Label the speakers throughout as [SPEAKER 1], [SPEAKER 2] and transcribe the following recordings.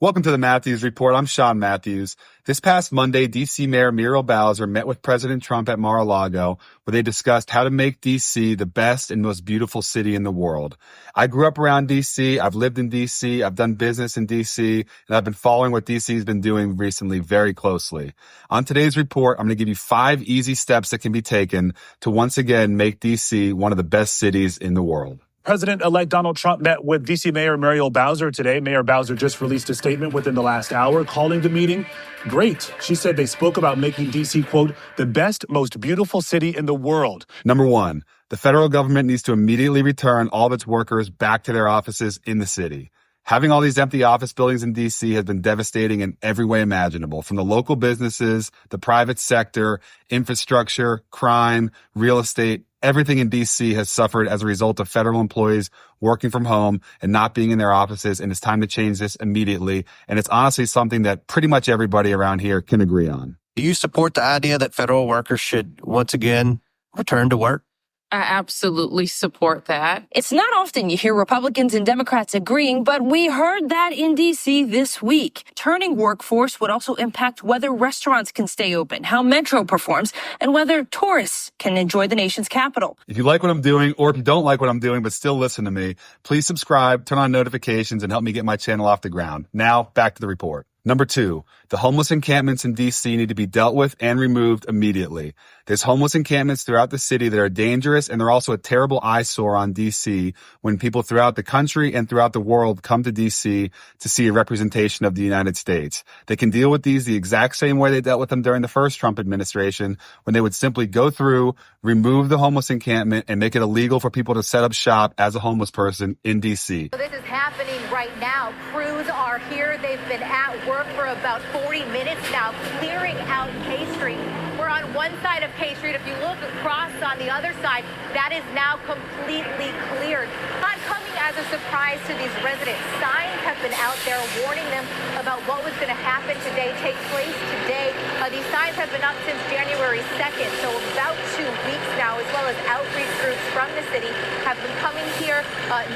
[SPEAKER 1] Welcome to the Matthews Report. I'm Sean Matthews. This past Monday, D.C. Mayor Muriel met with President Trump at Mar-a-Lago, where they discussed how to make D.C. the best and most beautiful city in the world. I grew up around D.C., I've lived in D.C., I've done business in D.C., and I've been following what D.C. has been doing recently very closely. On today's report, I'm going to give you 5 easy steps that can be taken to once again make D.C. one of the best cities in the world.
[SPEAKER 2] President-elect Donald Trump met with D.C. Mayor Muriel today. Mayor Bowser just released a statement within the last hour calling the meeting great. She said they spoke about making D.C., quote, the best, most beautiful city in the world.
[SPEAKER 1] Number 1, the federal government needs to immediately return all of its workers back to their offices in the city. Having all these empty office buildings in D.C. has been devastating in every way imaginable, from the local businesses, the private sector, infrastructure, crime, real estate. Everything in D.C. has suffered as a result of federal employees working from home and not being in their offices, and it's time to change this immediately. And it's honestly something that pretty much everybody around here can agree on.
[SPEAKER 3] Do you support the idea that federal workers should once again return to work?
[SPEAKER 4] I absolutely support that.
[SPEAKER 5] It's not often you hear Republicans and Democrats agreeing, but we heard that in D.C. this week. Turning workforce would also impact whether restaurants can stay open, how Metro performs, and whether tourists can enjoy the nation's capital.
[SPEAKER 1] If you like what I'm doing, or if you don't like what I'm doing but still listen to me, please subscribe, turn on notifications, and help me get my channel off the ground. Now, back to the report. Number 2, the homeless encampments in D.C. need to be dealt with and removed immediately. There's homeless encampments throughout the city that are dangerous, and they're also a terrible eyesore on D.C. when people throughout the country and throughout the world come to D.C. to see a representation of the United States. They can deal with these the exact same way they dealt with them during the first Trump administration, when they would simply go through, remove the homeless encampment, and make it illegal for people to set up shop as a homeless person in D.C.
[SPEAKER 6] So this is happening right now. Crews are here. They've been at work for about 40 minutes now, clearing out K Street. We're on one side of K Street. If you look across on the other side, that is now completely cleared. Not coming as a surprise to these residents. Signs have been out there warning them about what was going to happen today, take place today. These signs have been up since January 2nd, so about 2 weeks now, as well as outreach groups from the city have been coming here,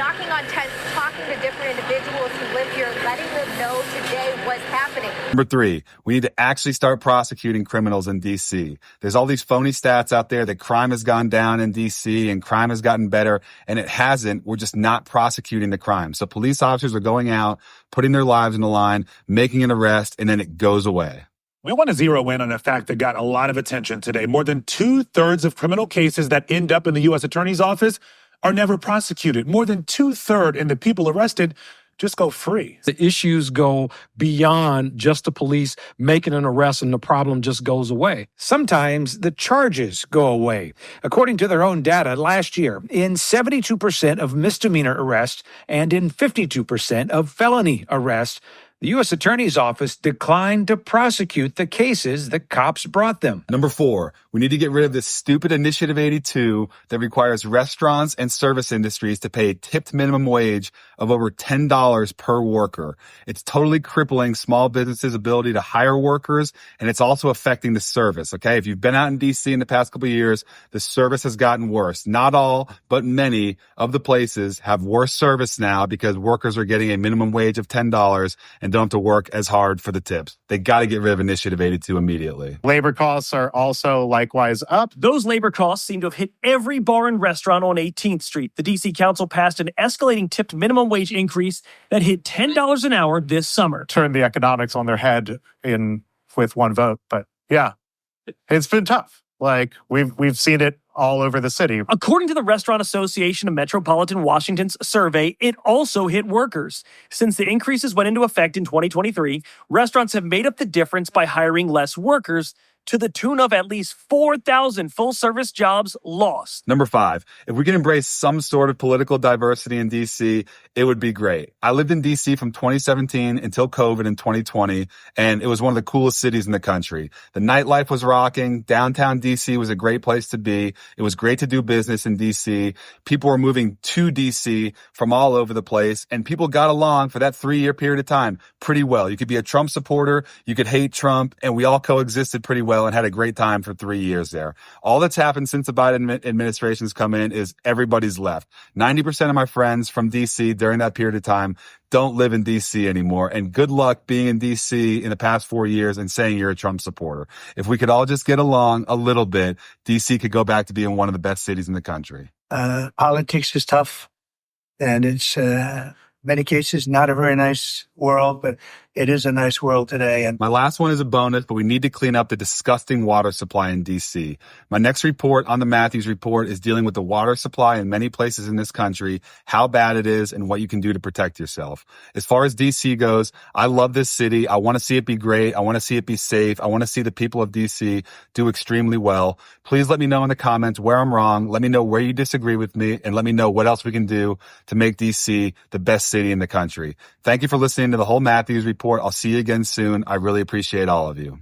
[SPEAKER 6] knocking on tents, talking to different individuals who live here, letting them know today what's happening.
[SPEAKER 1] Number 3, we need to actually start prosecuting criminals in D.C. There's all these phony stats out there that crime has gone down in D.C. and crime has gotten better, and it hasn't. We're just not prosecuting the crime. So police officers are going out, putting their lives on the line, making an arrest, and then it goes away.
[SPEAKER 2] We want to zero in on a fact that got a lot of attention today. More than 2/3 of criminal cases that end up in the U.S. Attorney's Office are never prosecuted. More than 2/3 and the people arrested just go free.
[SPEAKER 7] The issues go beyond just the police making an arrest and the problem just goes away. Sometimes the charges go away. According to their own data, last year, in 72% of misdemeanor arrests and in 52% of felony arrests, the U.S. Attorney's Office declined to prosecute the cases the cops brought them.
[SPEAKER 1] Number 4, we need to get rid of this stupid Initiative 82 that requires restaurants and service industries to pay a tipped minimum wage of over $10 per worker. It's totally crippling small businesses' ability to hire workers, and it's also affecting the service, okay? If you've been out in D.C. in the past couple of years, the service has gotten worse. Not all, but many of the places have worse service now because workers are getting a minimum wage of $10 and don't have to work as hard for the tips. They got to get rid of Initiative 82 immediately.
[SPEAKER 8] Labor costs are also likewise up.
[SPEAKER 9] Those labor costs seem to have hit every bar and restaurant on 18th Street. The D.C. Council passed an escalating tipped minimum wage increase that hit $10 an hour this summer.
[SPEAKER 8] Turned the economics on their head with one vote. But yeah, it's been tough. Like we've seen it all over the city.
[SPEAKER 9] According to the Restaurant Association of Metropolitan Washington's survey, it also hit workers. Since the increases went into effect in 2023, restaurants have made up the difference by hiring less workers, to the tune of at least 4,000 full-service jobs lost.
[SPEAKER 1] Number 5, if we can embrace some sort of political diversity in D.C., it would be great. I lived in D.C. from 2017 until COVID in 2020, and it was one of the coolest cities in the country. The nightlife was rocking. Downtown D.C. was a great place to be. It was great to do business in D.C. People were moving to D.C. from all over the place, and people got along for that 3-year period of time pretty well. You could be a Trump supporter, you could hate Trump, and we all coexisted pretty well. well and had a great time for 3 years there. All that's happened since the Biden administration's come in is everybody's left. 90% of my friends from D.C. during that period of time don't live in D.C. anymore. And good luck being in D.C. in the past 4 years and saying you're a Trump supporter. If we could all just get along a little bit, D.C. could go back to being one of the best cities in the country.
[SPEAKER 10] Politics is tough, and it's many cases not a very nice world, but it is a nice world today. And
[SPEAKER 1] my last one is a bonus, but we need to clean up the disgusting water supply in D.C. My next report on the Matthews Report is dealing with the water supply in many places in this country, how bad it is, and what you can do to protect yourself. As far as D.C. goes, I love this city. I want to see it be great. I want to see it be safe. I want to see the people of D.C. do extremely well. Please let me know in the comments where I'm wrong. Let me know where you disagree with me, and let me know what else we can do to make D.C. the best city in the country. Thank you for listening to the whole Matthews Report. I'll see you again soon. I really appreciate all of you.